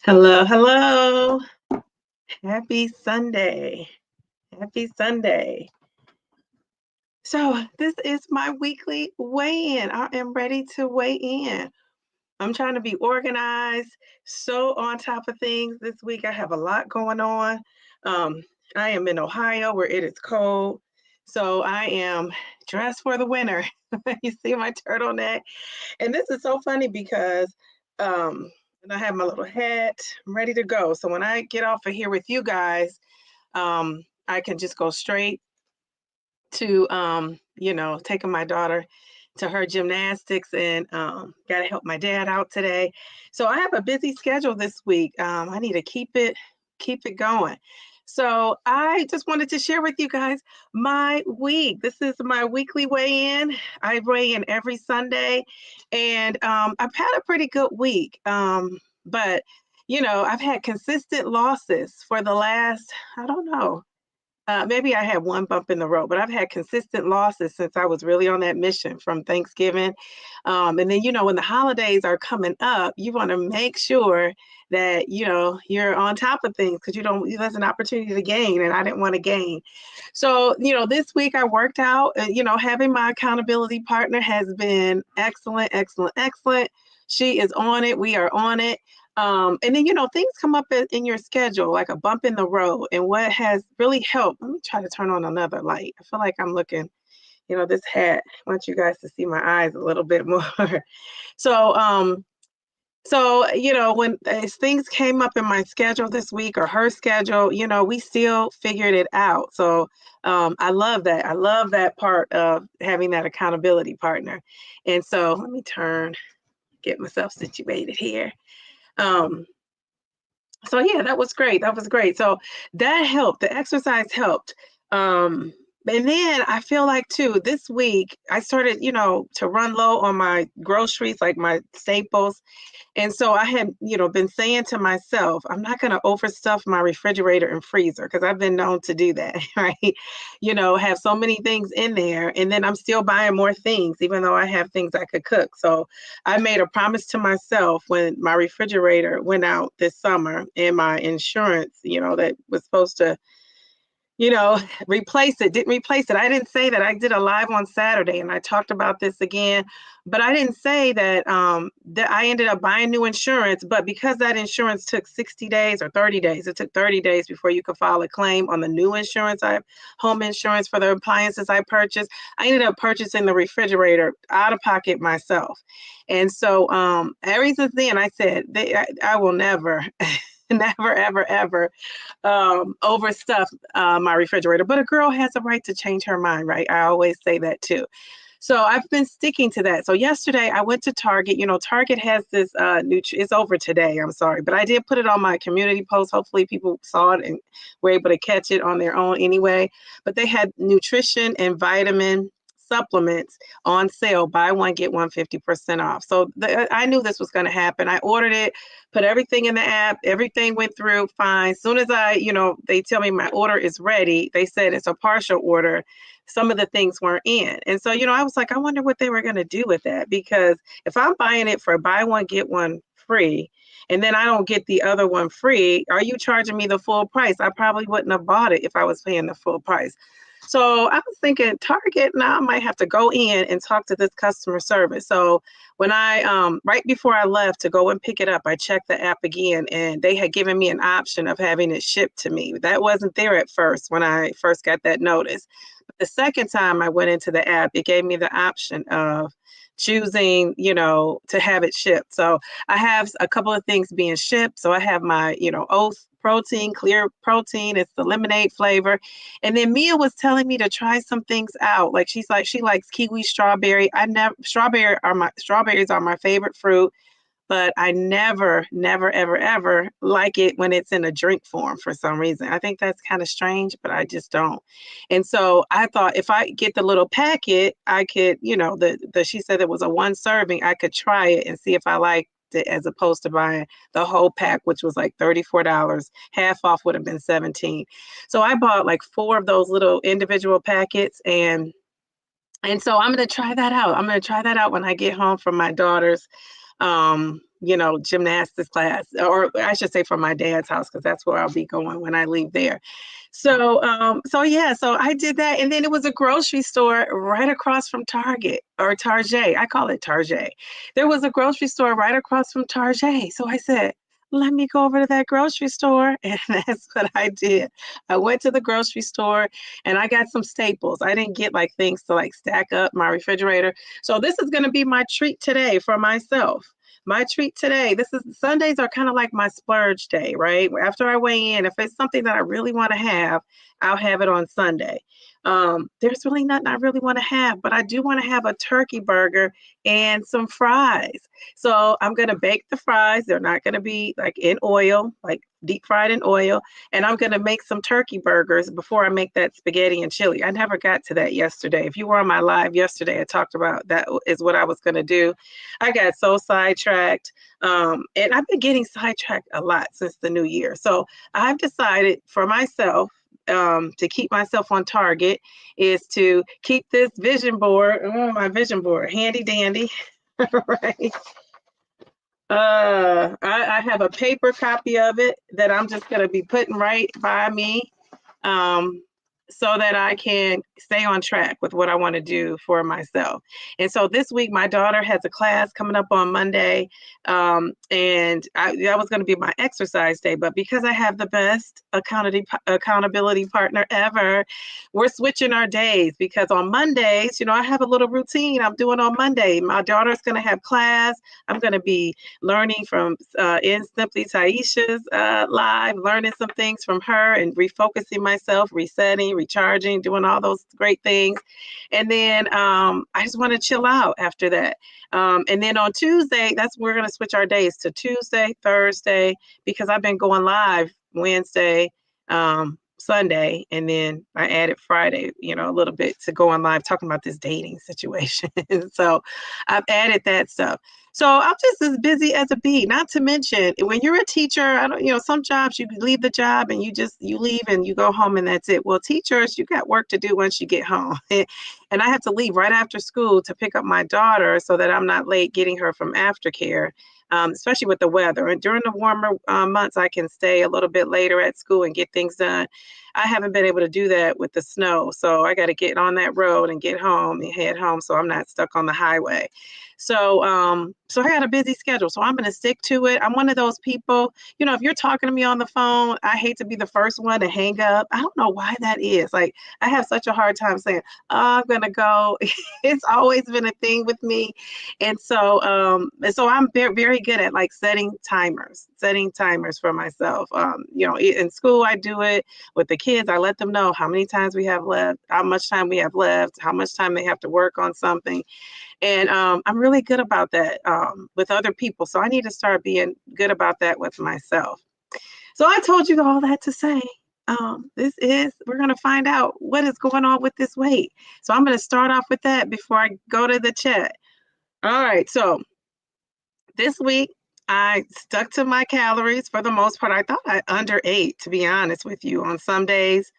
Hello, hello. Happy Sunday. Happy Sunday. So, this is my weekly weigh-in. I am ready to weigh in. I'm trying to be organized, so on top of things this week. I have a lot going on. Um, I am in Ohio where it is cold. So, I am dressed for the winter. You see my turtleneck. And this is so funny because and I have my little hat. I'm ready to go. So when I get off of here with you guys, I can just go straight to taking my daughter to her gymnastics and got to help my dad out today. So I have a busy schedule this week. I need to keep it going. So I just wanted to share with you guys my week. This is my weekly weigh-in. I weigh in every Sunday, and I've had a pretty good week. But I've had consistent losses for the last, I don't know, maybe I had one bump in the road, but I've had consistent losses since I was really on that mission from Thanksgiving. And then, when the holidays are coming up, you want to make sure that, you're on top of things because there's an opportunity to gain, and I didn't want to gain. So, this week I worked out, having my accountability partner has been excellent, excellent, excellent. She is on it. We are on it. And then, things come up in your schedule, like a bump in the road. And what has really helped, let me try to turn on another light. I feel like I'm looking, this hat. I want you guys to see my eyes a little bit more. So, when as things came up in my schedule this week or her schedule, we still figured it out. So, I love that. I love that part of having that accountability partner. And so let me get myself situated here. Um, So yeah, that was great. That was great. So that helped. The exercise helped. And then I feel like too, this week I started, to run low on my groceries, like my staples. And so I had, been saying to myself, I'm not going to overstuff my refrigerator and freezer because I've been known to do that, right? Have so many things in there. And then I'm still buying more things, even though I have things I could cook. So I made a promise to myself when my refrigerator went out this summer and my insurance, that was supposed to you know, didn't replace it. I didn't say that. I did a live on Saturday and I talked about this again, but I didn't say that I ended up buying new insurance, but because that insurance took 60 days or 30 days, it took 30 days before you could file a claim on the new insurance. I have home insurance for the appliances I purchased. I ended up purchasing the refrigerator out of pocket myself. And so ever since then, I said, I will never, never, ever, ever overstuff my refrigerator. But a girl has a right to change her mind, right? I always say that too. So I've been sticking to that. So yesterday I went to Target. Target has this it's over today. I'm sorry, but I did put it on my community post. Hopefully people saw it and were able to catch it on their own anyway. But they had nutrition and vitamin supplements on sale. Buy one, get one 50% off. So I knew this was going to happen. I ordered it, put everything in the app. Everything went through fine. As soon as they tell me my order is ready, they said it's a partial order. Some of the things weren't in. And so, I was like, I wonder what they were going to do with that, because if I'm buying it for buy one, get one free, and then I don't get the other one free, are you charging me the full price? I probably wouldn't have bought it if I was paying the full price. So I was thinking Target, now I might have to go in and talk to this customer service. So when right before I left to go and pick it up, I checked the app again and they had given me an option of having it shipped to me. That wasn't there at first when I first got that notice. But the second time I went into the app, it gave me the option of choosing, to have it shipped. So I have a couple of things being shipped. So I have my, oat protein, clear protein. It's the lemonade flavor. And then Mia was telling me to try some things out. Like she likes kiwi strawberry. Strawberries are my favorite fruit, but I never, never, ever, ever like it when it's in a drink form for some reason. I think that's kind of strange, but I just don't. And so I thought if I get the little packet, I could, she said it was a one serving. I could try it and see if I like it, as opposed to buying the whole pack, which was like $34. Half off would have been $17. So I bought like 4 of those little individual packets, and so I'm going to try that out. I'm going to try that out when I get home from my daughter's gymnastics class, or I should say from my dad's house, because that's where I'll be going when I leave there. So yeah, so I did that, and then it was a grocery store right across from Target or Target. I call it Target. There was a grocery store right across from Target. So I said, let me go over to that grocery store. And that's what I did. I went to the grocery store and I got some staples. I didn't get like things to like stack up my refrigerator. So this is going to be my treat today for myself. My treat today, this is Sundays are kind of like my splurge day, right? After I weigh in, if it's something that I really want to have, I'll have it on Sunday. There's really nothing I really want to have, but I do want to have a turkey burger and some fries. So I'm going to bake the fries. They're not going to be like in oil, like deep fried in oil. And I'm going to make some turkey burgers before I make that spaghetti and chili. I never got to that yesterday. If you were on my live yesterday, I talked about that is what I was going to do. I got so sidetracked. And I've been getting sidetracked a lot since the new year. So I've decided for myself, to keep myself on target, is to keep this vision board, my vision board, handy dandy, right? I have a paper copy of it that I'm just going to be putting right by me, um, so that I can stay on track with what I want to do for myself. And so this week, my daughter has a class coming up on Monday, and that was going to be my exercise day. But because I have the best accountability partner ever, we're switching our days, because on Mondays, I have a little routine I'm doing on Monday. My daughter's going to have class. I'm going to be learning from in Simply Taisha's live, learning some things from her and refocusing myself, resetting, recharging, doing all those great things. And then I just want to chill out after that. And then on Tuesday, we're going to switch our days to Tuesday, Thursday, because I've been going live Wednesday, Sunday, and then I added Friday, a little bit to go on live talking about this dating situation. So I've added that stuff. So I'm just as busy as a bee. Not to mention, when you're a teacher, I don't, some jobs you leave the job and you leave and you go home and that's it. Well, teachers, you got work to do once you get home. And I have to leave right after school to pick up my daughter so that I'm not late getting her from aftercare, especially with the weather. And during the warmer months, I can stay a little bit later at school and get things done. I haven't been able to do that with the snow. So I got to get on that road and get home and head home so I'm not stuck on the highway. So I got a busy schedule, so I'm going to stick to it. I'm one of those people, if you're talking to me on the phone, I hate to be the first one to hang up. I don't know why that is. Like, I have such a hard time saying, oh, I'm going to go. It's always been a thing with me. And so I'm very, very good at like setting timers for myself. In school, I do it with the kids. I let them know how many times we have left, how much time we have left, how much time they have to work on something. And I'm really good about that with other people. So I need to start being good about that with myself. So I told you all that to say, we're going to find out what is going on with this weight. So I'm going to start off with that before I go to the chat. All right. So this week, I stuck to my calories for the most part. I thought I underate, to be honest with you, on some days.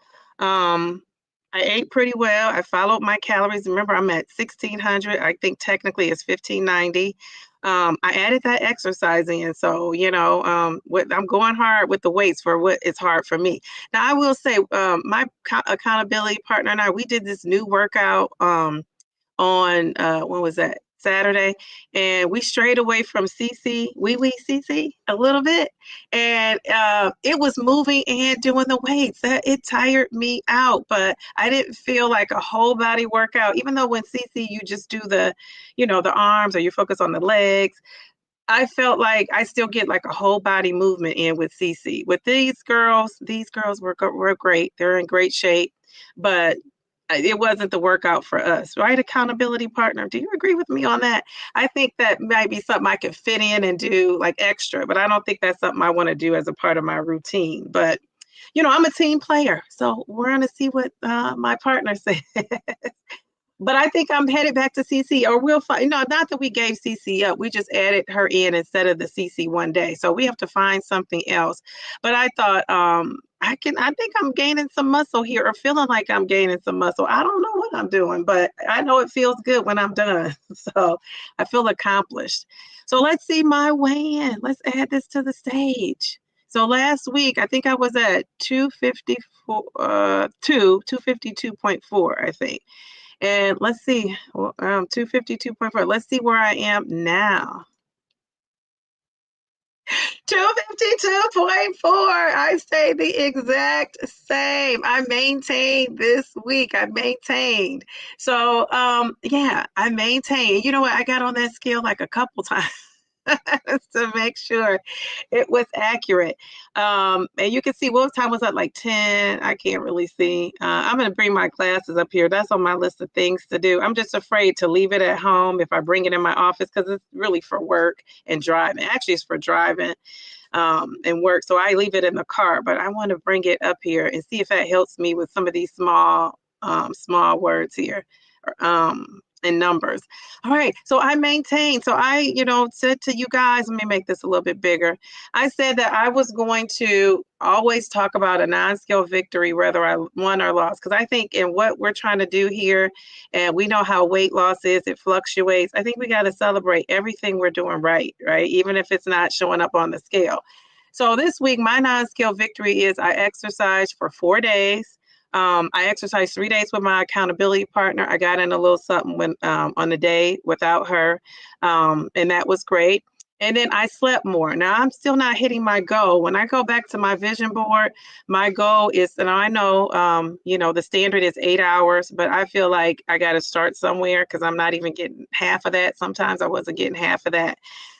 I ate pretty well. I followed my calories. Remember, I'm at 1,600. I think technically it's 1,590. I added that exercising. And so, I'm going hard with the weights for what is hard for me. Now, I will say my accountability partner and I, we did this new workout on, when was that? Saturday, and we strayed away from CC a little bit, and it was moving and doing the weights. It tired me out, but I didn't feel like a whole body workout. Even though when CC you just do the arms, or you focus on the legs, I felt like I still get like a whole body movement in with CC. With these girls were great. They're in great shape, but it wasn't the workout for us, right? Accountability partner. Do you agree with me on that? I think that might be something I could fit in and do like extra, but I don't think that's something I want to do as a part of my routine. But, I'm a team player. So we're going to see what my partner says. But I think I'm headed back to CC, or we'll find. No, not that we gave CC up. We just added her in instead of the CC one day. So we have to find something else. But I thought, I think I'm gaining some muscle here, or feeling like I'm gaining some muscle. I don't know what I'm doing, but I know it feels good when I'm done. So I feel accomplished. So let's see my weigh-in. Let's add this to the stage. So last week, I think I was at 254, 252.4, I think. And let's see, 252.4. Let's see where I am now. 252.4. I stayed the exact same. I maintained this week. I maintained. So, yeah, I maintained. You know what? I got on that scale like a couple times to make sure it was accurate. And you can see what time was that, like 10? I can't really see. I'm going to bring my glasses up here. That's on my list of things to do. I'm just afraid to leave it at home if I bring it in my office, because it's really for work and driving. Actually, it's for driving and work. So I leave it in the car, but I want to bring it up here and see if that helps me with some of these small words here. And numbers. All right. So I maintained. So I, said to you guys, let me make this a little bit bigger. I said that I was going to always talk about a non-scale victory, whether I won or lost, because I think in what we're trying to do here, and we know how weight loss is, it fluctuates. I think we got to celebrate everything we're doing right, even if it's not showing up on the scale. So this week, my non-scale victory is I exercised for 4 days. I exercised 3 days with my accountability partner. I got in a little something when on the day without her, and that was great. And then I slept more. Now I'm still not hitting my goal. When I go back to my vision board, my goal is, and I know, the standard is 8 hours, but I feel like I got to start somewhere because I'm not even getting half of that. Sometimes I wasn't getting half of that.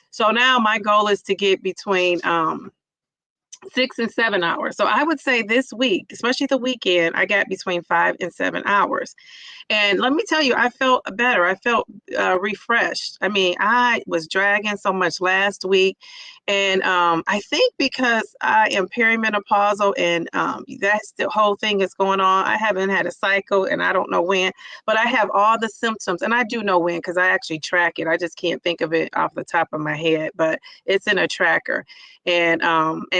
So now my goal is to get between 6 and 7 hours. So I would say this week, especially the weekend, I got between 5 and 7 hours. And let me tell you, I felt better. I felt refreshed. I mean, I was dragging so much last week. And I think because I am perimenopausal and that's the whole thing is going on. I haven't had a cycle and I don't know when, but I have all the symptoms. And I do know when because I actually track it. I just can't think of it off the top of my head, but it's in a tracker. And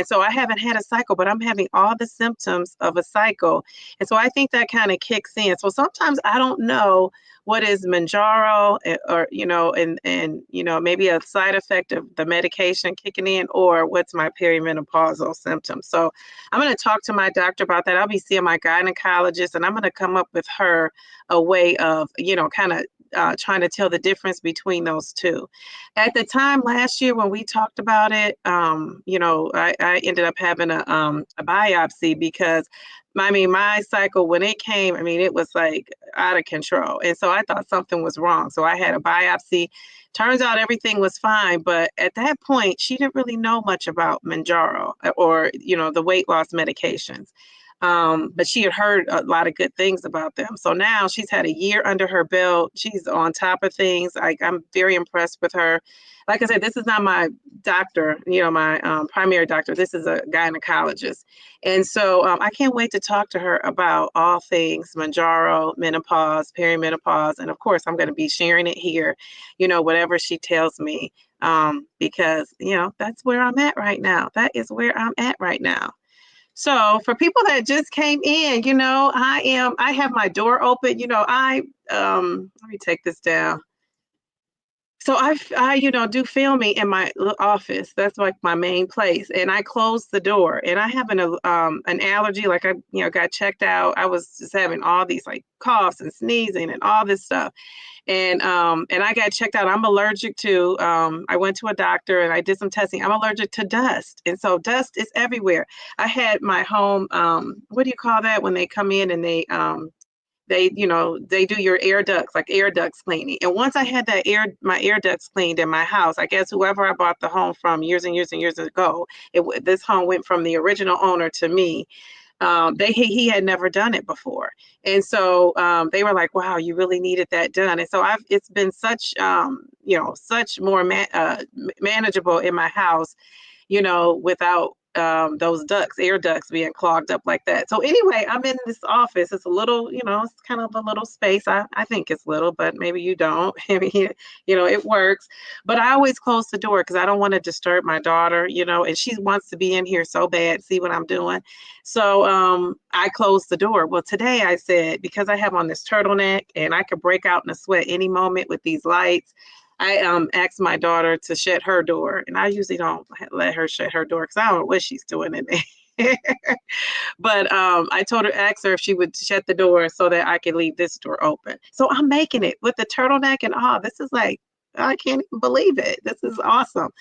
so I haven't had a cycle, but I'm having all the symptoms of a cycle. And so I think that kind of kicks in. So sometimes I don't know what is Mounjaro, or and maybe a side effect of the medication kicking in, or what's my perimenopausal symptoms. So I'm going to talk to my doctor about that. I'll be seeing my gynecologist, and I'm going to come up with her a way of kind of trying to tell the difference between those two. At the time last year when we talked about it, I ended up having a biopsy because my cycle, when it came, it was like out of control. And so I thought something was wrong. So I had a biopsy. Turns out everything was fine. But at that point, she didn't really know much about Mounjaro or, the weight loss medications. But she had heard a lot of good things about them. So now she's had a year under her belt. She's on top of things. I'm very impressed with her. Like I said, this is not my doctor, my primary doctor. This is a gynecologist. And so I can't wait to talk to her about all things Mounjaro, menopause, perimenopause. And of course, I'm going to be sharing it here, whatever she tells me, because, that's where I'm at right now. That is where I'm at right now. So for people that just came in, I have my door open. Let me take this down. So I do filming in my office. That's like my main place. And I closed the door, and I have an allergy. Like I, got checked out. I was just having all these like coughs and sneezing and all this stuff. And I got checked out. I'm allergic to, I went to a doctor and I did some testing. I'm allergic to dust. And so dust is everywhere. I had my home, what do you call that when they come in and they do your air ducts, like air ducts cleaning. And once I had my air ducts cleaned in my house, I guess whoever I bought the home from years and years and years ago, this home went from the original owner to me. He had never done it before. And so they were like, wow, you really needed that done. And so it's been such, such more manageable in my house, without those ducts, air ducts being clogged up like that. So anyway, I'm in this office. It's a little, it's kind of a little space. I think it's little, but maybe you don't. I mean, it works. But I always close the door because I don't want to disturb my daughter, and she wants to be in here so bad, see what I'm doing. So I closed the door. Well, today I said, because I have on this turtleneck and I could break out in a sweat any moment with these lights, I asked my daughter to shut her door, and I usually don't let her shut her door because I don't know what she's doing in there. But I told her, asked her if she would shut the door so that I could leave this door open. So I'm making it with the turtleneck and all. This is like, I can't even believe it. This is awesome.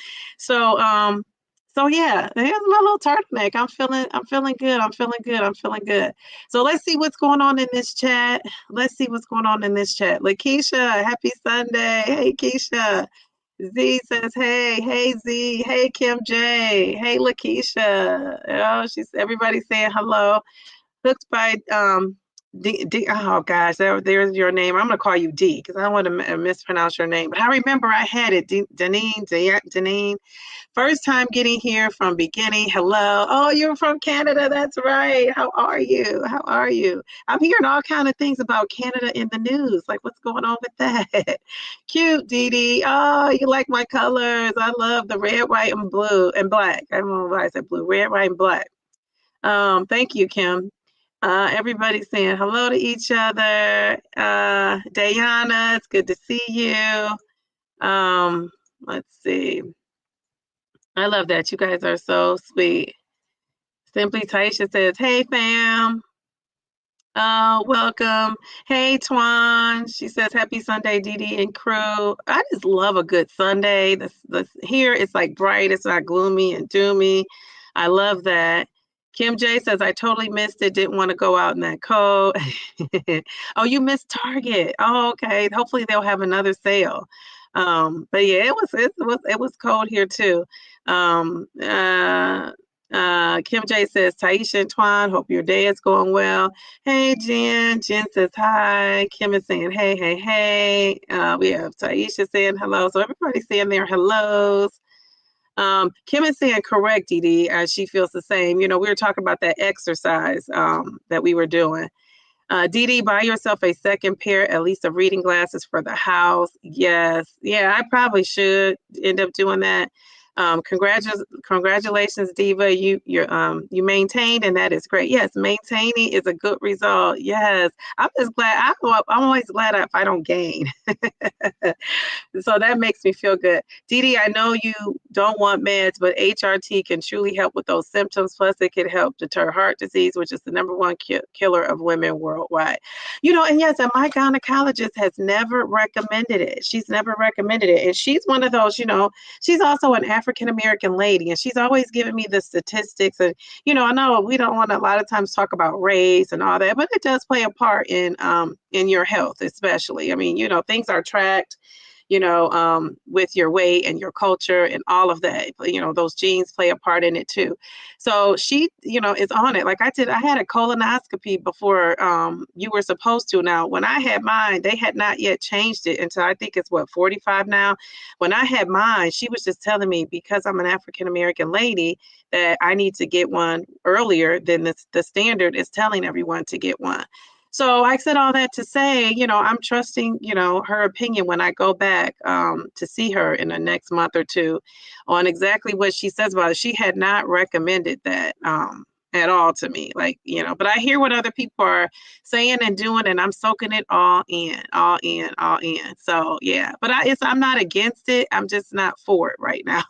So yeah, here's my little turtleneck. I'm feeling good. I'm feeling good. I'm feeling good. So let's see what's going on in this chat. Let's see what's going on in this chat. Lakeisha, happy Sunday. Hey, Keisha. Z says, hey Z, hey Kim J, hey Lakeisha. Oh, everybody saying hello. Hooked by D. Oh gosh, there's your name. I'm gonna call you D because I don't want to mispronounce your name. But I remember I had it. Deneen. First time getting here from beginning. Hello. Oh, you're from Canada. That's right. How are you? How are you? I'm hearing all kind of things about Canada in the news. Like, what's going on with that? Cute, Dee Dee. Oh, you like my colors. I love the red, white, and blue and black. I don't know why I said blue. Red, white, and black. Thank you, Kim. Everybody's saying hello to each other. Diana, it's good to see you. Let's see. I love that. You guys are so sweet. Simply Taisha says, hey, fam. Welcome. Hey, Twan. She says, happy Sunday, Dee Dee and crew. I just love a good Sunday. Here, it's like bright. It's not gloomy and doomy. I love that. Kim J says, I totally missed it. Didn't want to go out in that cold. Oh, you missed Target. Oh, okay. Hopefully they'll have another sale. But yeah, it was cold here too. Kim J says, Taisha and Twan, hope your day is going well. Hey, Jen. Jen says hi. Kim is saying, hey, hey, hey. We have Taisha saying hello. So everybody's saying their hellos. Kim is saying correct, Dee Dee, as she feels the same. We were talking about that exercise that we were doing. Dee Dee, buy yourself a second pair, at least of reading glasses for the house. Yes. Yeah, I probably should end up doing that. Congratulations, Diva. You maintained, and that is great. Yes, maintaining is a good result. Yes, I'm just glad. I'm always glad if I don't gain. So that makes me feel good. Dee Dee, I know you don't want meds, but HRT can truly help with those symptoms. Plus, it can help deter heart disease, which is the number one killer of women worldwide. And yes, and my gynecologist has never recommended it. She's never recommended it. And she's one of those, she's also an African-American lady, and she's always giving me the statistics. And, I know we don't want to a lot of times talk about race and all that, but it does play a part in your health, especially. I mean, things are tracked, with your weight and your culture and all of that. Those genes play a part in it too. So she, is on it. Like I had a colonoscopy before you were supposed to. Now, when I had mine, they had not yet changed it until I think it's 45 now. When I had mine, she was just telling me because I'm an African-American lady that I need to get one earlier than the standard is telling everyone to get one. So I said all that to say, I'm trusting, her opinion when I go back to see her in the next month or two on exactly what she says about it. She had not recommended that at all to me, but I hear what other people are saying and doing, and I'm soaking it all in. So yeah, but I'm not against it. I'm just not for it right now.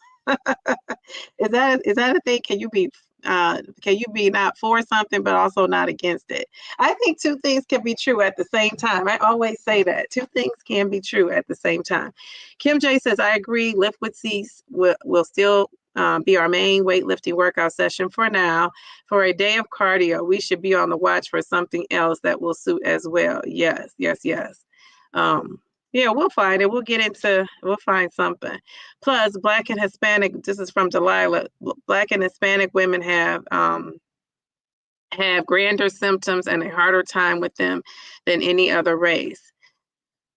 Is that a thing? Can you be not for something but also not against it? I think two things can be true at the same time. I always say that two things can be true at the same time. Kim J says, I agree. Lift with Cease will still be our main weightlifting workout session for now. For a day of cardio, we should be on the watch for something else that will suit as well. Yes. Yeah, we'll find it. We'll find something. Plus, Black and Hispanic, this is from Delilah, Black and Hispanic women have grander symptoms and a harder time with them than any other race.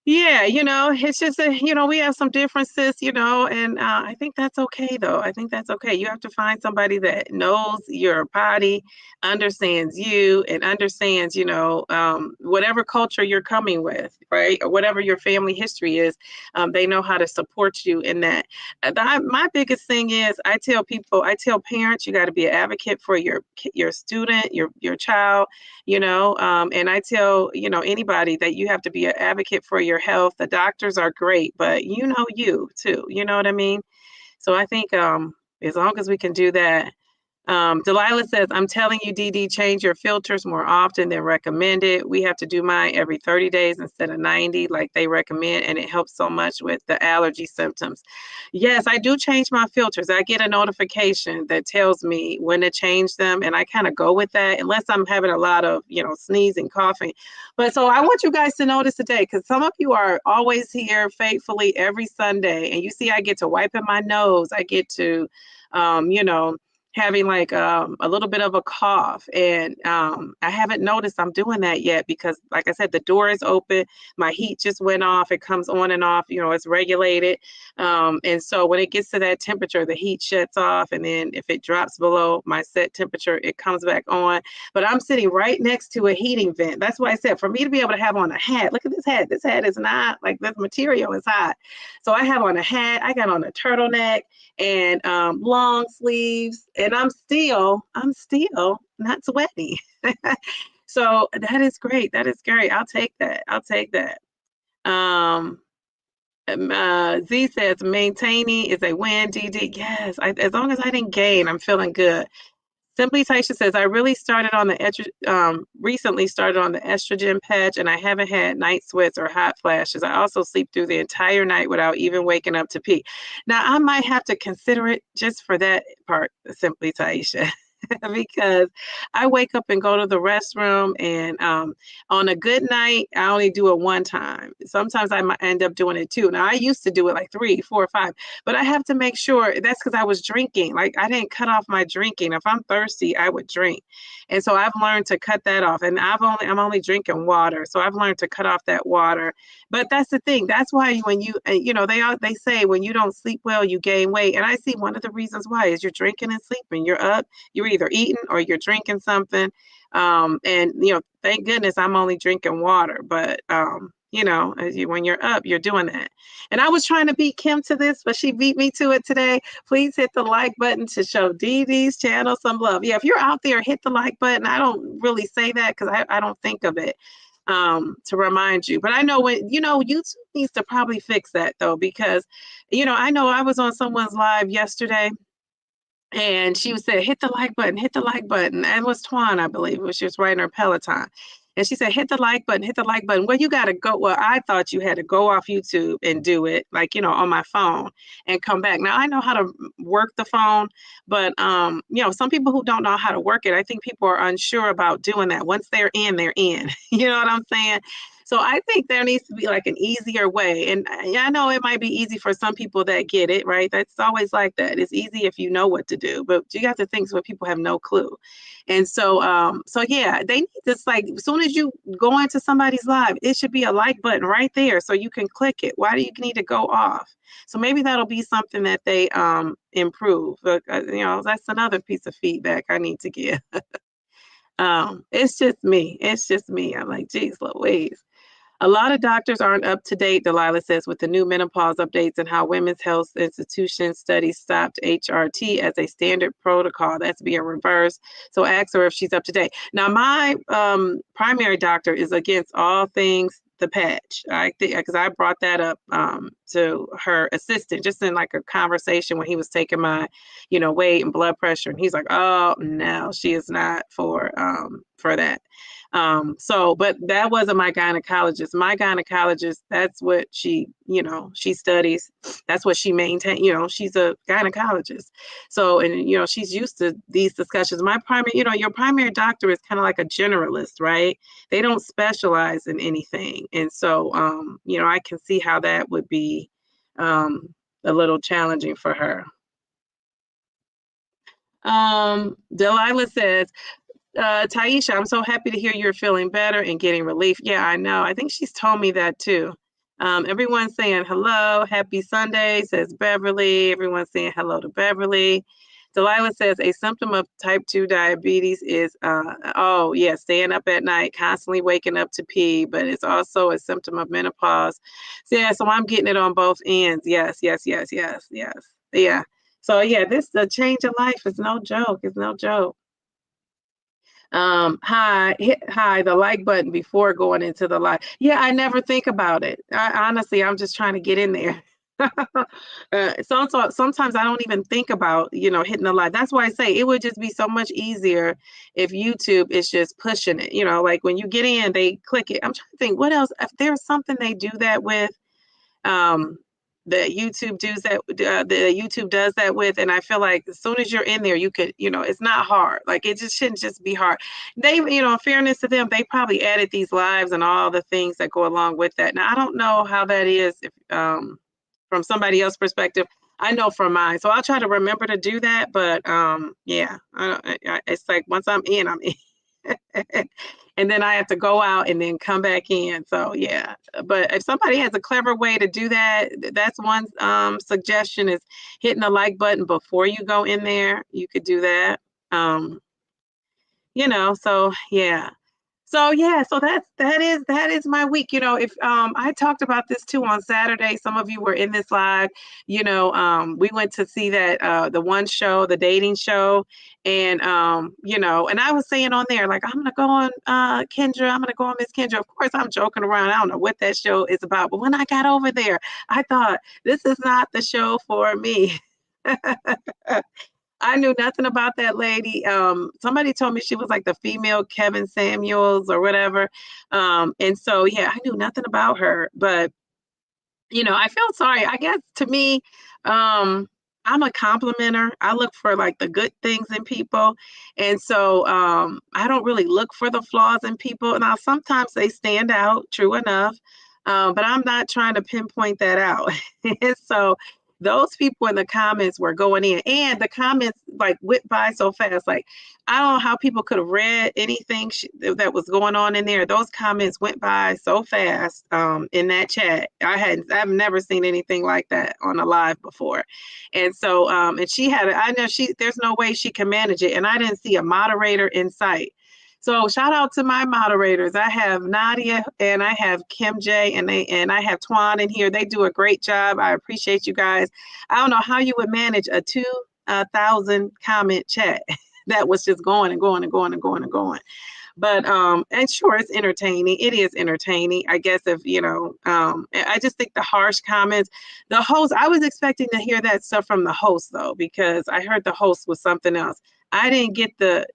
Yeah, it's just that, we have some differences, and I think that's okay though. I think that's okay. You have to find somebody that knows your body, understands you, and understands, whatever culture you're coming with, right? Or whatever your family history is, they know how to support you in that. My biggest thing is I tell parents, you got to be an advocate for your student, your child, and I tell, anybody that you have to be an advocate for your health. The doctors are great, but you too. You know what I mean? So I think as long as we can do that, Delilah says, I'm telling you, DD, change your filters more often than recommended. We have to do mine every 30 days instead of 90, like they recommend, and it helps so much with the allergy symptoms. Yes, I do change my filters. I get a notification that tells me when to change them, and I kind of go with that, unless I'm having a lot of, sneezing, coughing. But so I want you guys to notice today, because some of you are always here faithfully every Sunday, and you see I get to wiping my nose. I get to, having like a little bit of a cough, and I haven't noticed I'm doing that yet because, like I said, the door is open, my heat just went off, it comes on and off, it's regulated, and so when it gets to that temperature, the heat shuts off, and then if it drops below my set temperature, it comes back on. But I'm sitting right next to a heating vent. That's why I said, for me to be able to have on a hat, look at this hat is not like, this material is hot, so I have on a hat, I got on a turtleneck and long sleeves, and I'm still not sweaty. So that is great. That is great. I'll take that. I'll take that. Um, Z says maintaining is a win. DD, yes. As long as I didn't gain, I'm feeling good. Simply Taisha says, I really started on recently started on the estrogen patch, and I haven't had night sweats or hot flashes. I also sleep through the entire night without even waking up to pee. Now, I might have to consider it just for that part, Simply Taisha. Because I wake up and go to the restroom, and on a good night, I only do it one time. Sometimes I might end up doing it two. Now, I used to do it like 3, 4, 5, but I have to make sure that's because I was drinking. Like, I didn't cut off my drinking. If I'm thirsty, I would drink. And so I've learned to cut that off. And I'm only drinking water. So I've learned to cut off that water. But that's the thing. That's why when they say when you don't sleep well, you gain weight. And I see one of the reasons why is you're drinking and sleeping. You're up, you're either eating or you're drinking something. And thank goodness I'm only drinking water. But when you're up, you're doing that. And I was trying to beat Kim to this, but she beat me to it today. Please hit the like button to show Dee Dee's channel some love. Yeah, if you're out there, hit the like button. I don't really say that because I don't think of it to remind you. But I know YouTube needs to probably fix that though, because I know I was on someone's live yesterday, and she said, hit the like button, hit the like button. And it was Twan, I believe. She was riding her Peloton. And she said, hit the like button, hit the like button. Well, you got to go. Well, I thought you had to go off YouTube and do it, like, on my phone and come back. Now, I know how to work the phone, but, some people who don't know how to work it, I think people are unsure about doing that. Once they're in, they're in. You know what I'm saying? So I think there needs to be like an easier way. And I know it might be easy for some people that get it, right? That's always like that. It's easy if you know what to do, but you got to think so people have no clue. And so yeah, they need this, like, as soon as you go into somebody's live, it should be a like button right there so you can click it. Why do you need to go off? So maybe that'll be something that they improve. But, that's another piece of feedback I need to give. It's just me. It's just me. I'm like, geez, Louise. A lot of doctors aren't up to date, Delilah says, with the new menopause updates and how women's health institution studies stopped HRT as a standard protocol. That's being reversed. So ask her if she's up to date. Now, my primary doctor is against all things the patch. I think because I brought that up to her assistant just in like a conversation when he was taking my, weight and blood pressure, and he's like, "Oh no, she is not for that." But that wasn't my gynecologist. My gynecologist, that's what she studies. That's what she maintains. She's a gynecologist. So, and, she's used to these discussions. My primary, your primary doctor is kind of like a generalist, right? They don't specialize in anything. And so, I can see how that would be a little challenging for her. Delilah says, Taisha, I'm so happy to hear you're feeling better and getting relief. Yeah, I know. I think she's told me that too. Everyone's saying hello. Happy Sunday, says Beverly. Everyone's saying hello to Beverly. Delilah says a symptom of type 2 diabetes is, oh, yeah, staying up at night, constantly waking up to pee, but it's also a symptom of menopause. So, yeah, so I'm getting it on both ends. Yes, yes, yes, yes, yes. Yeah. So, yeah, the change of life is no joke. It's no joke. Hit the like button before going into the live. Yeah, I never think about it. Honestly, I'm just trying to get in there. Sometimes I don't even think about, hitting the live. That's why I say it would just be so much easier if YouTube is just pushing it. Like when you get in, they click it. I'm trying to think what else. If there's something they do that with, um, the YouTube does that with, and I feel like as soon as you're in there, you could, it's not hard. Like it just shouldn't just be hard. They, in fairness to them, they probably added these lives and all the things that go along with that. Now I don't know how that is if, from somebody else's perspective. I know from mine, so I'll try to remember to do that. But yeah, it's like once I'm in, I'm in. And then I have to go out and then come back in. So yeah, but if somebody has a clever way to do that, that's one suggestion is hitting the like button before you go in there. You could do that. Um, so yeah. So yeah, so that is my week. If I talked about this too on Saturday, some of you were in this live. We went to see that the one show, the dating show, and and I was saying on there like I'm gonna go on Kendra, I'm gonna go on Miss Kendra. Of course, I'm joking around. I don't know what that show is about, but when I got over there, I thought this is not the show for me. I knew nothing about that lady. Somebody told me she was like the female Kevin Samuels or whatever. And so, yeah, I knew nothing about her, but I felt sorry. I guess to me, I'm a complimenter. I look for like the good things in people. And so I don't really look for the flaws in people. Now, sometimes they stand out, true enough. But I'm not trying to pinpoint that out. And so those people in the comments were going in, and the comments like went by so fast. Like, I don't know how people could have read anything that was going on in there. Those comments went by so fast in that chat. I've never seen anything like that on a live before. And so, and I know there's no way she can manage it. And I didn't see a moderator in sight. So shout out to my moderators. I have Nadia and I have Kim J and I have Twan in here. They do a great job. I appreciate you guys. I don't know how you would manage a 2,000 comment chat that was just going and going and going and going and going. But and sure, it's entertaining. It is entertaining. I guess if I just think the harsh comments, the host, I was expecting to hear that stuff from the host though, because I heard the host was something else. I didn't get the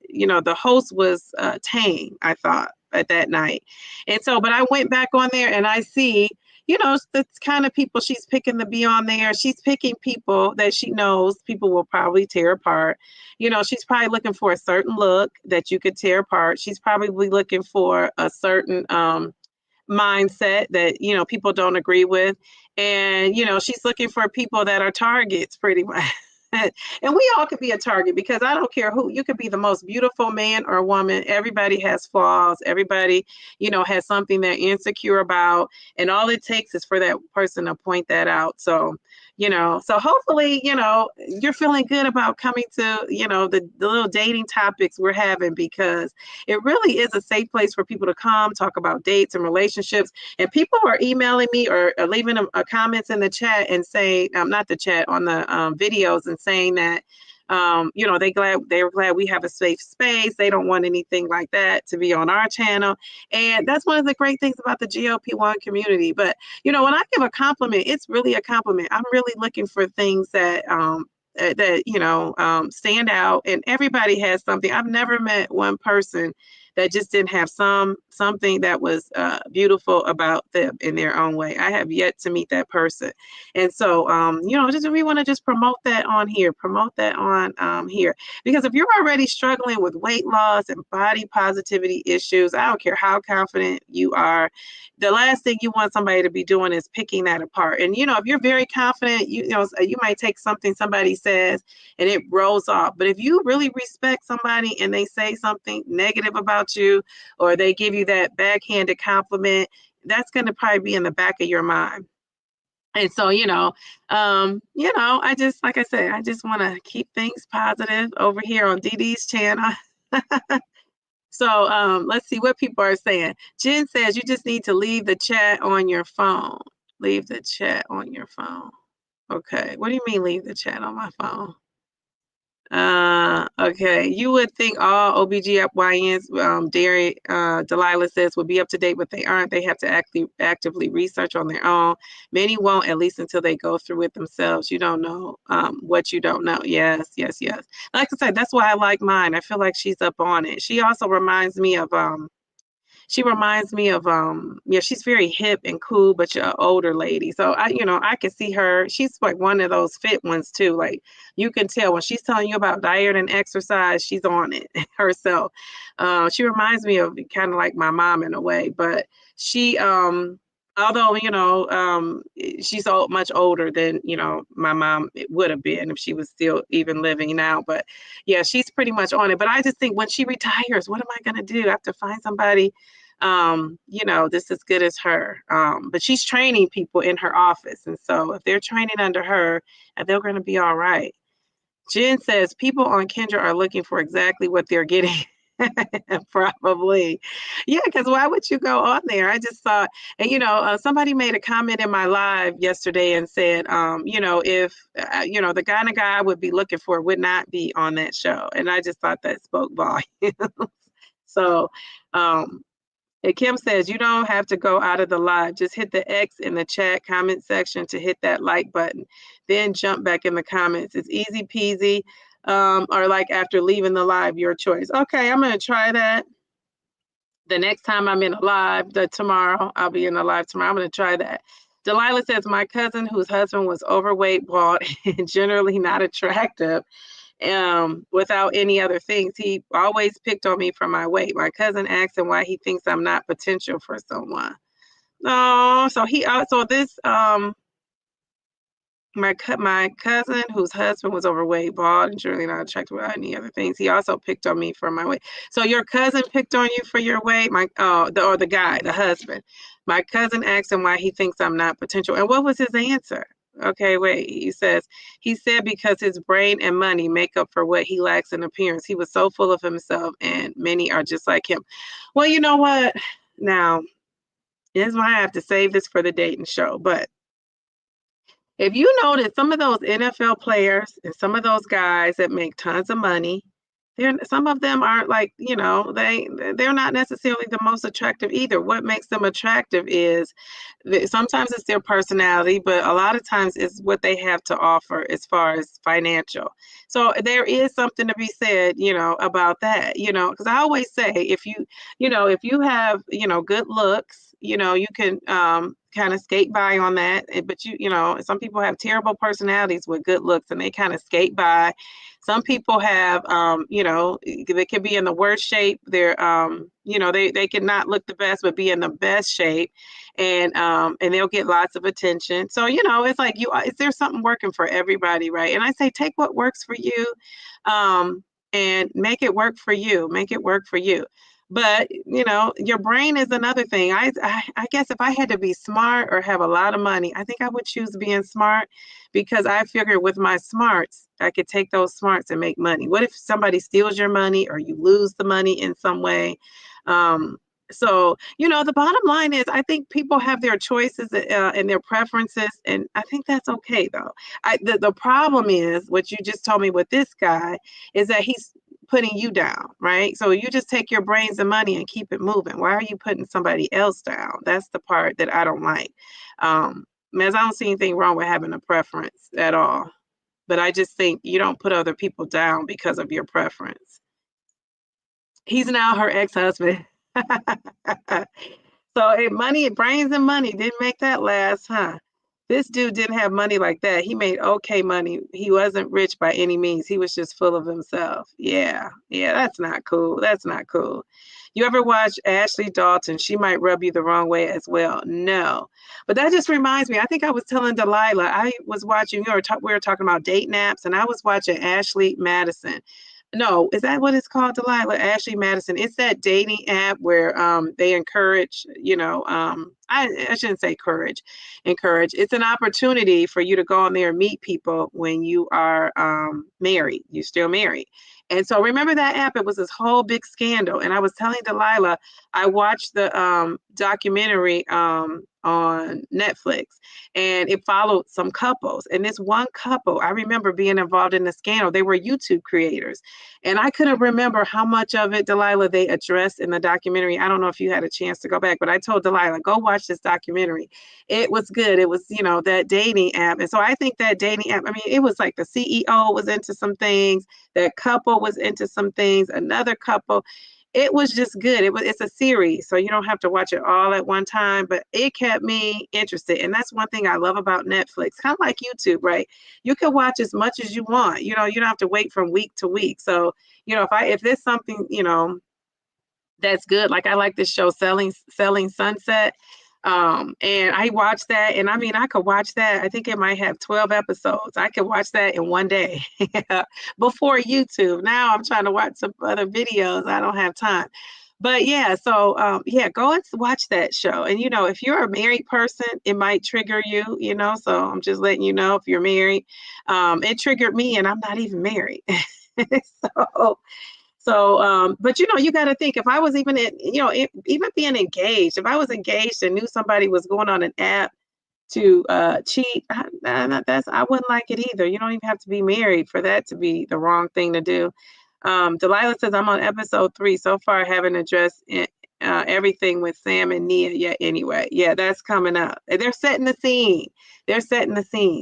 host was tame, I thought, at that night. And so, but I went back on there and I see, the kind of people she's picking to be on there. She's picking people that she knows people will probably tear apart. She's probably looking for a certain look that you could tear apart. She's probably looking for a certain mindset that, people don't agree with. And, she's looking for people that are targets pretty much. And we all could be a target because I don't care who. You could be the most beautiful man or woman. Everybody has flaws. Everybody, has something they're insecure about. And all it takes is for that person to point that out. So, so hopefully, you're feeling good about coming to, the little dating topics we're having, because it really is a safe place for people to come talk about dates and relationships. And people are emailing me or leaving comments in the chat and say, not the chat, on the videos, and saying that they're glad we have a safe space. They don't want anything like that to be on our channel. And that's one of the great things about the GLP-1 community. But when I give a compliment, it's really a compliment. I'm really looking for things that stand out, and everybody has something. I've never met one person that just didn't have something that was beautiful about them in their own way. I have yet to meet that person. And so, we want to just promote that on here, here. Because if you're already struggling with weight loss and body positivity issues, I don't care how confident you are, the last thing you want somebody to be doing is picking that apart. And, if you're very confident, you might take something somebody says and it rolls off. But if you really respect somebody and they say something negative about you, or they give you that backhanded compliment, That's going to probably be in the back of your mind. And so, I just, like I said, I just want to keep things positive over here on Dee Dee's channel. So, let's see what people are saying. Jen says you just need to leave the chat on your phone. Leave the chat on your phone. Okay. What do you mean leave the chat on my phone? Okay. You would think all OBGYNs, Delilah says, would be up to date, but they aren't. They have to actively research on their own. Many won't, at least until they go through it themselves. You don't know what you don't know. Yes, yes, yes. Like I said, that's why I like mine. I feel like she's up on it. She also reminds me of yeah, she's very hip and cool, but you're an older lady. So I can see her. She's like one of those fit ones too. Like you can tell when she's telling you about diet and exercise, she's on it herself. She reminds me of kind of like my mom in a way, but she, although, she's so much older than, my mom would have been if she was still even living now. But yeah, she's pretty much on it. But I just think when she retires, what am I going to do? I have to find somebody this as good as her. But she's training people in her office. And so if they're training under her, they're going to be all right. Jen says people on Kendra are looking for exactly what they're getting. Probably. Yeah, because why would you go on there? I just saw, and somebody made a comment in my live yesterday and said, if, the kind of guy I would be looking for would not be on that show. And I just thought that spoke volumes. So, and Kim says, you don't have to go out of the live. Just hit the X in the chat comment section to hit that like button. Then jump back in the comments. It's easy peasy. Or like after leaving the live, your choice. Okay, I'm going to try that. The next time I'm in a live, tomorrow, I'll be in a live tomorrow. I'm going to try that. Delilah says, my cousin whose husband was overweight, bald, and generally not attractive, without any other things. He always picked on me for my weight. My cousin asked him why he thinks I'm not potential for someone. Oh, so my cousin whose husband was overweight, bald, and generally not attracted without any other things. He also picked on me for my weight. So your cousin picked on you for your weight, the guy, the husband. My cousin asked him why he thinks I'm not potential. And what was his answer? Okay, wait. He said because his brain and money make up for what he lacks in appearance. He was so full of himself, and many are just like him. Well, you know what? Now, this is why I have to save this for the dating show, but if you notice some of those NFL players and some of those guys that make tons of money, some of them aren't like, they're not necessarily the most attractive either. What makes them attractive is sometimes it's their personality, but a lot of times it's what they have to offer as far as financial. So there is something to be said, about that, because I always say if you have, good looks, you can kind of skate by on that. But some people have terrible personalities with good looks and they kind of skate by. Some people have, they can be in the worst shape. They're, they can not look the best, but be in the best shape, and they'll get lots of attention. So, it's like is there something working for everybody, right? And I say, take what works for you, and make it work for you. Make it work for you. But, your brain is another thing. I guess if I had to be smart or have a lot of money, I think I would choose being smart, because I figured with my smarts, I could take those smarts and make money. What if somebody steals your money or you lose the money in some way? So, the bottom line is I think people have their choices and their preferences, and I think that's okay, though. The problem is what you just told me with this guy is that he's putting you down, right? So you just take your brains and money and keep it moving. Why are you putting somebody else down? That's the part that I don't like. As I don't see anything wrong with having a preference at all, but I just think you don't put other people down because of your preference. He's now her ex-husband. So money, brains and money didn't make that last, huh? This dude didn't have money like that. He made okay money. He wasn't rich by any means. He was just full of himself. Yeah, that's not cool. That's not cool. You ever watch Ashley Dalton? She might rub you the wrong way as well. No, but that just reminds me. I think I was telling Delilah, I was watching, we were talking about date naps, and I was watching Ashley Madison. No, is that what it's called, Delilah? Ashley Madison. It's that dating app where they encourage, I shouldn't say encourage. It's an opportunity for you to go on there and meet people when you are married. You're still married. And so remember that app, it was this whole big scandal. And I was telling Delilah, I watched the documentary on Netflix, and it followed some couples. And this one couple, I remember being involved in the scandal. They were YouTube creators. And I couldn't remember how much of it, Delilah, they addressed in the documentary. I don't know if you had a chance to go back, but I told Delilah, go watch this documentary. It was good. It was, that dating app. And so I think that dating app, I mean, it was like the CEO was into some things, that couple was into some things, another couple. It was just good. It's a series, so you don't have to watch it all at one time, but it kept me interested. And that's one thing I love about Netflix, kind of like YouTube, right? You can watch as much as you want. You don't have to wait from week to week. So, if there's something, that's good. Like I like this show, Selling Sunset. And I watched that, and I mean, I could watch that. I think it might have 12 episodes. I could watch that in one day before YouTube. Now I'm trying to watch some other videos. I don't have time. But yeah, so yeah, go and watch that show. And if you're a married person, it might trigger you, so I'm just letting you know if you're married. It triggered me, and I'm not even married. But you got to think, if I was even even being engaged, if I was engaged and knew somebody was going on an app to cheat, I wouldn't like it either. You don't even have to be married for that to be the wrong thing to do. Delilah says, I'm on episode 3 so far. I haven't addressed everything with Sam and Nia yet. Anyway, yeah, that's coming up. They're setting the scene.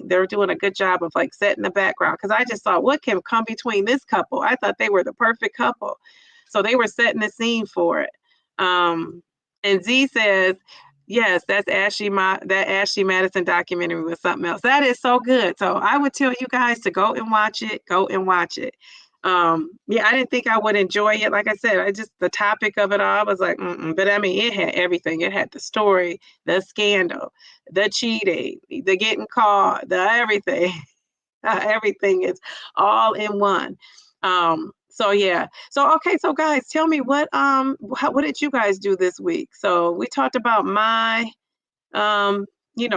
They're doing a good job of like setting the background, because I just thought, what can come between this couple? I thought they were the perfect couple. So they were setting the scene for it. And Z says, yes, that Ashley Madison documentary was something else. That is so good. So I would tell you guys to go and watch it. Yeah, I didn't think I would enjoy it. Like I said, the topic of it all, I was like, but I mean, it had everything. It had the story, the scandal, the cheating, the getting caught, the everything. Everything is all in one. So yeah. So okay, so guys, tell me what did you guys do this week? So we talked about my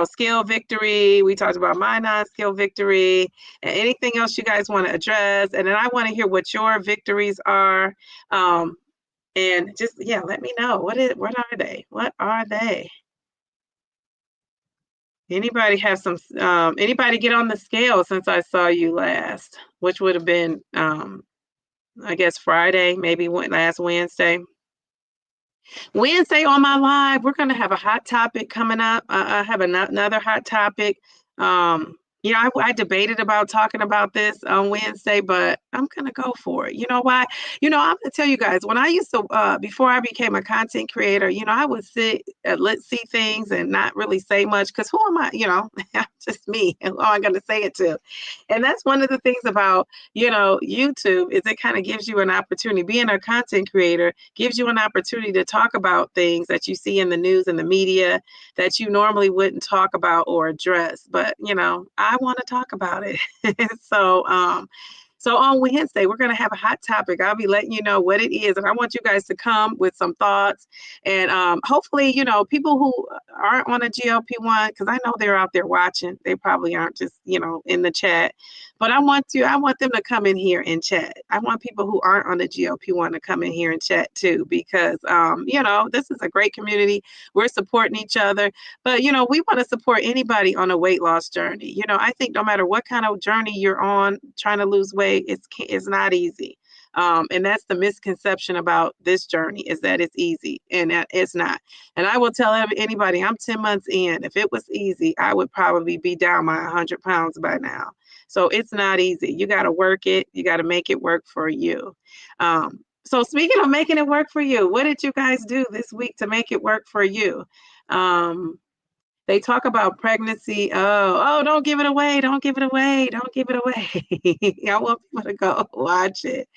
skill victory. We talked about my non-skill victory, and anything else you guys want to address. And then I want to hear what your victories are. And just, yeah, let me know. What are they? What are they? Anybody have anybody get on the scale since I saw you last, which would have been, I guess Friday, maybe last Wednesday. Wednesday on my live, we're going to have a hot topic coming up. I have another hot topic. I debated about talking about this on Wednesday, but I'm going to go for it. You know why? I'm going to tell you guys, when I used to, before I became a content creator, I would let's see things and not really say much, because who am I? I'm just me. And who am I going to say it to? And that's one of the things about, YouTube, is it kind of gives you an opportunity. Being a content creator gives you an opportunity to talk about things that you see in the news and the media that you normally wouldn't talk about or address. But, I want to talk about it. So on Wednesday, we're going to have a hot topic. I'll be letting you know what it is. And I want you guys to come with some thoughts. And hopefully, people who aren't on a GLP-1, because I know they're out there watching. They probably aren't just, in the chat. But I want them to come in here and chat. I want people who aren't on the GLP-1 to come in here and chat too, because, this is a great community. We're supporting each other. But, we want to support anybody on a weight loss journey. I think no matter what kind of journey you're on, trying to lose weight, it's not easy. And that's the misconception about this journey, is that it's easy, and it's not. And I will tell anybody, I'm 10 months in. If it was easy, I would probably be down my 100 pounds by now. So it's not easy. You got to work it. You got to make it work for you. So speaking of making it work for you, what did you guys do this week to make it work for you? They talk about pregnancy. Oh, don't give it away. Don't give it away. Don't give it away. I want people to go watch it.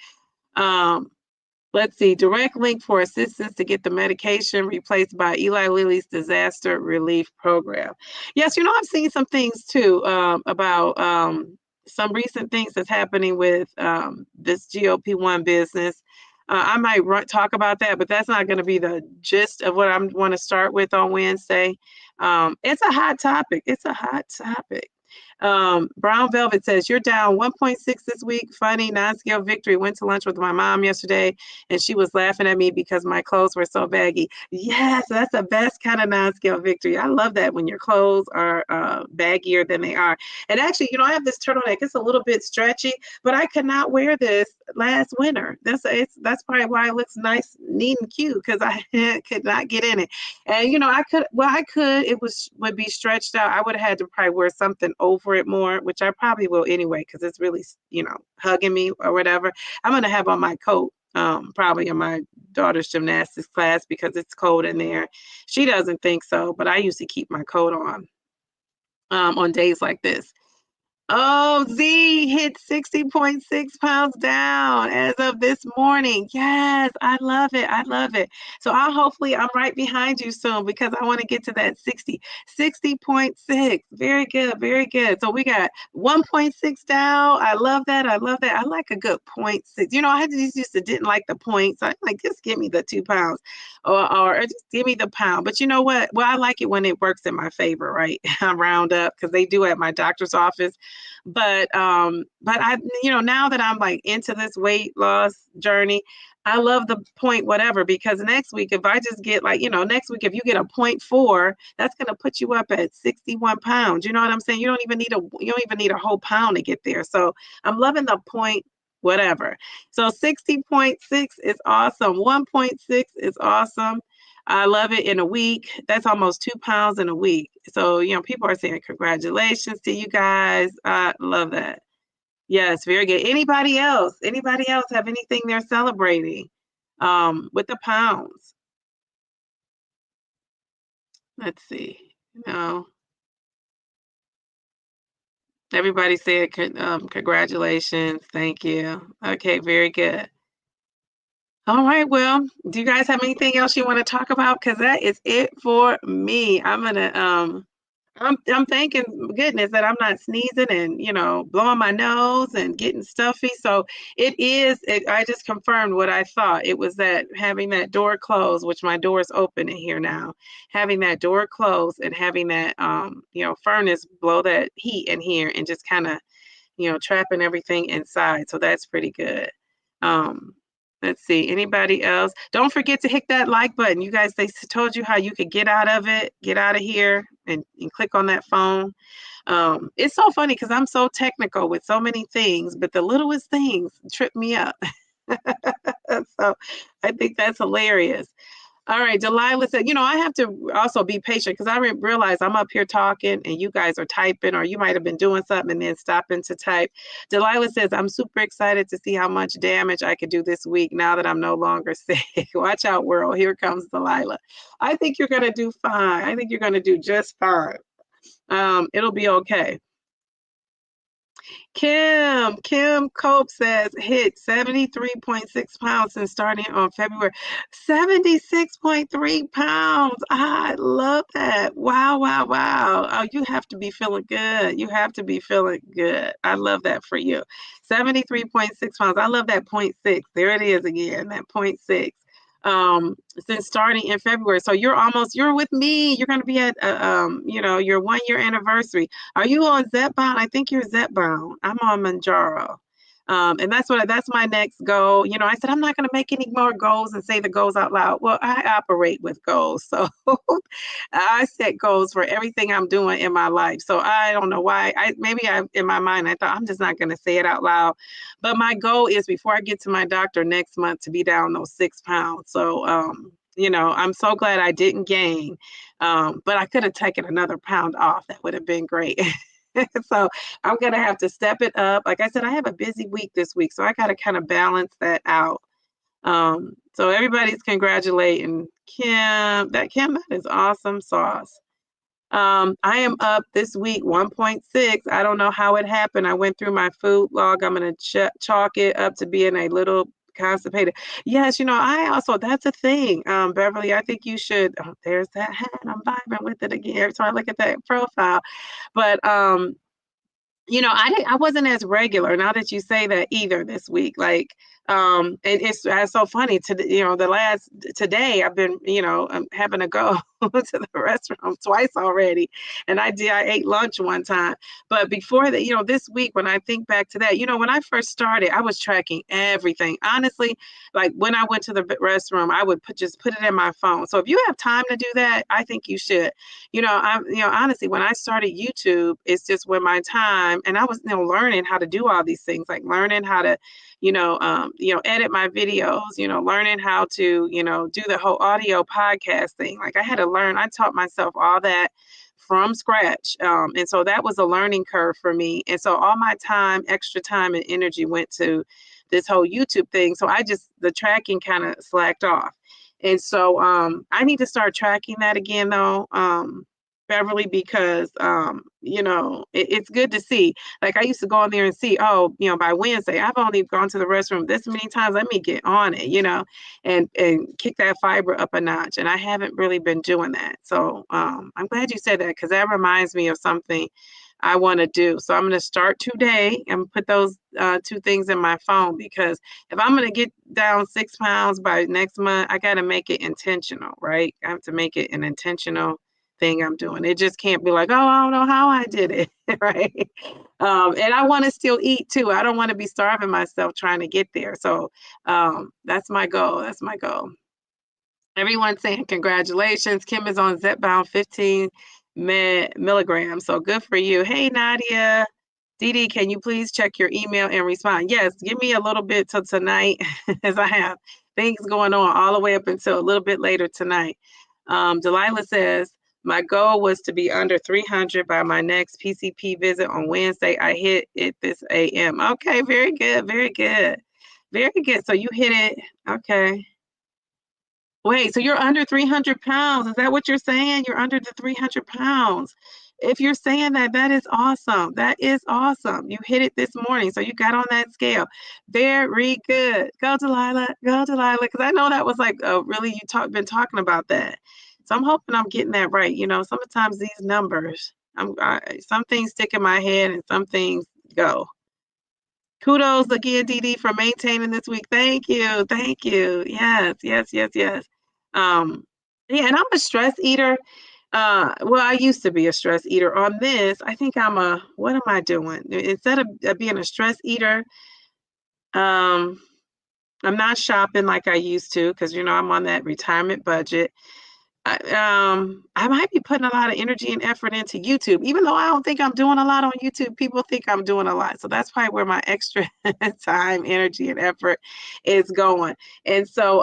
Let's see. Direct link for assistance to get the medication replaced by Eli Lilly's disaster relief program. Yes, I've seen some things too about some recent things that's happening with this GLP-1 business. I might talk about that, but that's not going to be the gist of what I want to start with on Wednesday. It's a hot topic. It's a hot topic. Brown Velvet says, you're down 1.6 this week. Funny, non-scale victory. Went to lunch with my mom yesterday, and she was laughing at me because my clothes were so baggy. Yes, that's the best kind of non-scale victory. I love that when your clothes are baggier than they are. And actually, I have this turtleneck. It's a little bit stretchy, but I could not wear this last winter. That's probably why it looks nice, neat, and cute, because I could not get in it. And I could. It would be stretched out. I would have had to probably wear something over it more, which I probably will anyway, because it's really, hugging me or whatever. I'm gonna have on my coat, probably in my daughter's gymnastics class, because it's cold in there. She doesn't think so, but I usually keep my coat on days like this. Oh, Z hit 60.6 pounds down as of this morning. Yes, I love it. I love it. So I'm right behind you soon, because I want to get to that 60.6. Very good. Very good. So we got 1.6 down. I love that. I love that. I like a good 0.6. I just used to didn't like the points. I like, just give me the 2 pounds, or just give me the pound. But you know what? Well, I like it when it works in my favor, right? I round up, because they do at my doctor's office. But I, now that I'm like into this weight loss journey, I love the point whatever, because next week, if I just get like, next week, if you get a 0.4, that's going to put you up at 61 pounds. You know what I'm saying? You don't even need a whole pound to get there. So I'm loving the point whatever. So 60.6 is awesome. 1.6 is awesome. I love it in a week. That's almost 2 pounds in a week. So, people are saying congratulations to you guys. I love that. Yes, very good. Anybody else? Anybody else have anything they're celebrating with the pounds? Let's see. No, everybody said congratulations. Thank you. Okay, very good. All right. Well, do you guys have anything else you want to talk about? Because that is it for me. I'm thanking goodness that I'm not sneezing and, blowing my nose and getting stuffy. So I just confirmed what I thought. It was that having that door closed, which my door is open in here now, having that door closed and having that, furnace blow that heat in here and just kind of, trapping everything inside. So that's pretty good. Um, let's see. Anybody else? Don't forget to hit that like button. You guys, they told you how you could get out of it, get out of here, and click on that phone. It's so funny because I'm so technical with so many things, but the littlest things trip me up. So I think that's hilarious. All right, Delilah said, I have to also be patient, because I realize I'm up here talking and you guys are typing, or you might have been doing something and then stopping to type. Delilah says, I'm super excited to see how much damage I could do this week now that I'm no longer sick. Watch out, world. Here comes Delilah. I think you're going to do fine. I think you're going to do just fine. It'll be okay. Kim Cope says hit 73.6 pounds since starting on February. 76.3 pounds. I love that. Wow, wow, wow. Oh, you have to be feeling good. You have to be feeling good. I love that for you. 73.6 pounds. I love that 0.6. There it is again, that 0.6. Since starting in February. So you're with me. You're going to be at, your 1 year anniversary. Are you on Zepbound? I think you're Zepbound. I'm on Mounjaro. And that's my next goal. I said, I'm not going to make any more goals and say the goals out loud. Well, I operate with goals. So I set goals for everything I'm doing in my life. So I don't know why. In my mind, I thought I'm just not going to say it out loud. But my goal is, before I get to my doctor next month, to be down those 6 pounds. So, I'm so glad I didn't gain. But I could have taken another pound off. That would have been great. So I'm going to have to step it up. Like I said, I have a busy week this week, so I got to kind of balance that out. So everybody's congratulating Kim. That is awesome sauce. I am up this week 1.6. I don't know how it happened. I went through my food log. I'm going to chalk it up to being a little constipated. Yes, that's a thing. Beverly, I think you should. Oh, there's that hat. I'm vibing with it again every time I look at that profile. But I wasn't as regular, now that you say that, either this week. Like, it's so funny today I've been, having to go to the restroom twice already. And I ate lunch one time. But before that, this week, when I think back to that, when I first started, I was tracking everything. Honestly, like when I went to the restroom, I would just put it in my phone. So if you have time to do that, I think you should. Honestly, when I started YouTube, it's just when my time, and I was, learning how to do all these things, like learning how to, edit my videos, learning how to, do the whole audio podcast thing. Like I had to learn, I taught myself all that from scratch. And so that was a learning curve for me. And so all my time, extra time and energy went to this whole YouTube thing. So the tracking kind of slacked off. And so I need to start tracking that again, though, Beverly, because it's good to see. Like I used to go on there and see, oh, by Wednesday, I've only gone to the restroom this many times. Let me get on it, and kick that fiber up a notch. And I haven't really been doing that. So I'm glad you said that, because that reminds me of something I want to do. So I'm going to start today and put those two things in my phone, because if I'm going to get down 6 pounds by next month, I got to make it intentional, right? I have to make it an intentional thing I'm doing. It just can't be like, oh, I don't know how I did it, right? And I want to still eat too. I don't want to be starving myself trying to get there. So that's my goal. That's my goal. Everyone's saying congratulations. Kim is on Zepbound 15 milligrams. So good for you. Hey, Nadia. Dee, can you please check your email and respond? Yes, give me a little bit till tonight, as I have things going on all the way up until a little bit later tonight. Delilah says, my goal was to be under 300 by my next PCP visit on Wednesday. I hit it this AM. Okay, very good, very good. Very good. So you hit it. Okay. Wait, so you're under 300 pounds. Is that what you're saying? You're under the 300 pounds. If you're saying that, that is awesome. That is awesome. You hit it this morning. So you got on that scale. Very good. Go, Delilah. Go, Delilah. Because I know that was like really, been talking about that. So I'm hoping I'm getting that right. Sometimes these numbers, some things stick in my head and some things go. Kudos again, Dee, for maintaining this week. Thank you. Thank you. Yes, yes, yes, yes. Yeah, and I'm a stress eater. Well, I used to be a stress eater. On this, I think what am I doing? Instead of being a stress eater, I'm not shopping like I used to, because, I'm on that retirement budget. I might be putting a lot of energy and effort into YouTube, even though I don't think I'm doing a lot on YouTube. People think I'm doing a lot. So that's probably where my extra time, energy, and effort is going. And so,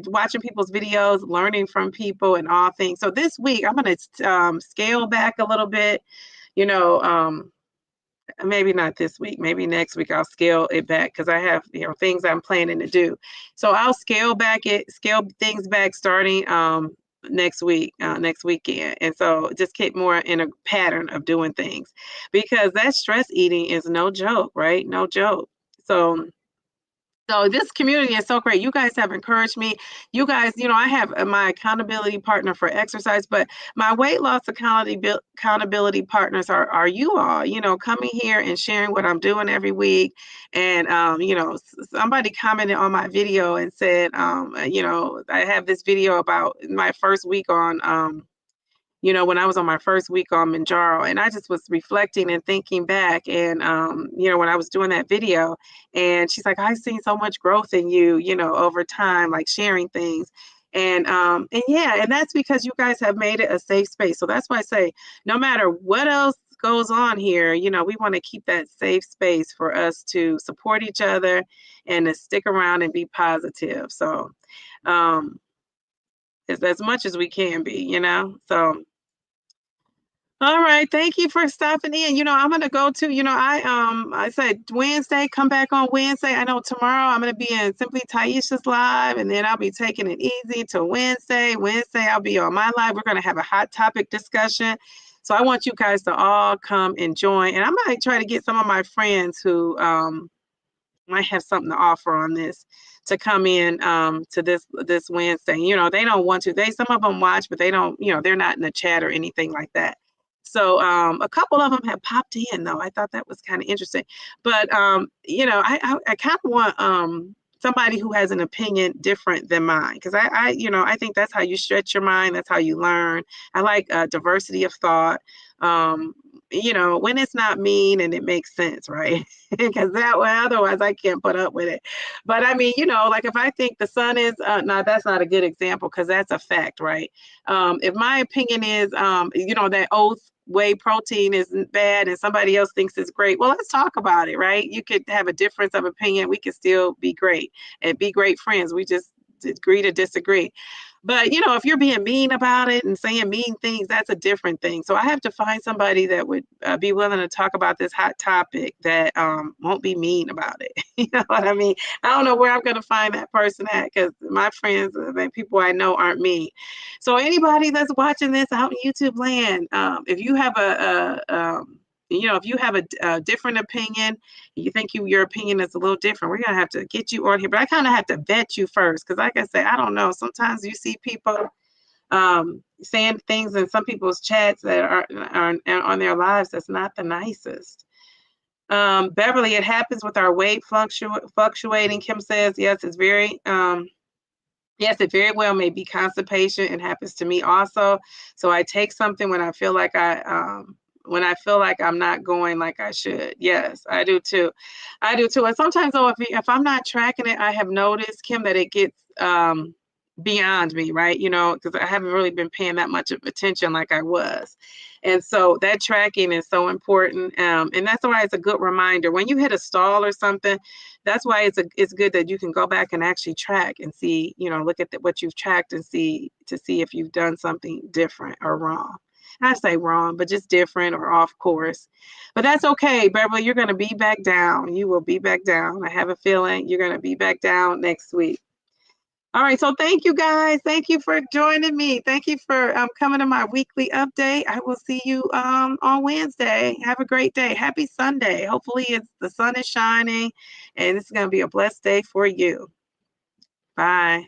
watching people's videos, learning from people and all things. So this week, I'm going to scale back a little bit, maybe not this week, maybe next week I'll scale it back, because I have things I'm planning to do. So I'll scale things back starting next weekend. And so just get more in a pattern of doing things, because that stress eating is no joke, right? No joke. So this community is so great. You guys have encouraged me. You guys, I have my accountability partner for exercise, but my weight loss accountability partners are you all, coming here and sharing what I'm doing every week. And, somebody commented on my video and said, I have this video about my first week on, when I was on my first week on Mounjaro, and I just was reflecting and thinking back, and when I was doing that video, and she's like, I've seen so much growth in you, over time, like sharing things. And yeah, and that's because you guys have made it a safe space. So that's why I say, no matter what else goes on here, we want to keep that safe space for us to support each other and to stick around and be positive. So as much as we can be, so. All right, thank you for stopping in. I'm gonna go to, I said Wednesday, come back on Wednesday. I know tomorrow I'm gonna be in Simply Taisha's live, and then I'll be taking it easy till Wednesday. Wednesday I'll be on my live. We're gonna have a hot topic discussion. So I want you guys to all come and join. And I might try to get some of my friends who might have something to offer on this to come in to this Wednesday. They don't want to. Some of them watch, but they don't, they're not in the chat or anything like that. So a couple of them have popped in though. I thought that was kind of interesting. But I kind of want somebody who has an opinion different than mine, because I think that's how you stretch your mind. That's how you learn. I like diversity of thought. Um, when it's not mean and it makes sense, right? Because that way, otherwise, I can't put up with it. But I mean, like if I think the sun is, no, that's not a good example because that's a fact, right? If my opinion is, that oat whey protein isn't bad and somebody else thinks it's great, well, let's talk about it, right? You could have a difference of opinion. We could still be great and be great friends. We just agree to disagree. But if you're being mean about it and saying mean things, that's a different thing. So I have to find somebody that would be willing to talk about this hot topic that won't be mean about it. You know what I mean? I don't know where I'm going to find that person at, because my friends and people I know aren't me. So anybody that's watching this out in YouTube land, if you have if you have a different opinion, you think your opinion is a little different, we're gonna have to get you on here. But I kind of have to vet you first, because like I say, I don't know. Sometimes you see people saying things in some people's chats that are on their lives that's not the nicest. Beverly, it happens with our weight fluctuating. Kim says, yes, it's very yes, it very well may be constipation. It happens to me also. So I take something when I feel like I'm not going like I should. Yes, I do too. I do too. And sometimes though, if I'm not tracking it, I have noticed, Kim, that it gets beyond me, right? Because I haven't really been paying that much of attention like I was. And so that tracking is so important. And that's why it's a good reminder. When you hit a stall or something, that's why it's good that you can go back and actually track and see, look at what you've tracked and see if you've done something different or wrong. I say wrong, but just different or off course. But that's okay, Beverly. You're going to be back down. You will be back down. I have a feeling you're going to be back down next week. All right. So thank you, guys. Thank you for joining me. Thank you for coming to my weekly update. I will see you on Wednesday. Have a great day. Happy Sunday. Hopefully the sun is shining and it's going to be a blessed day for you. Bye.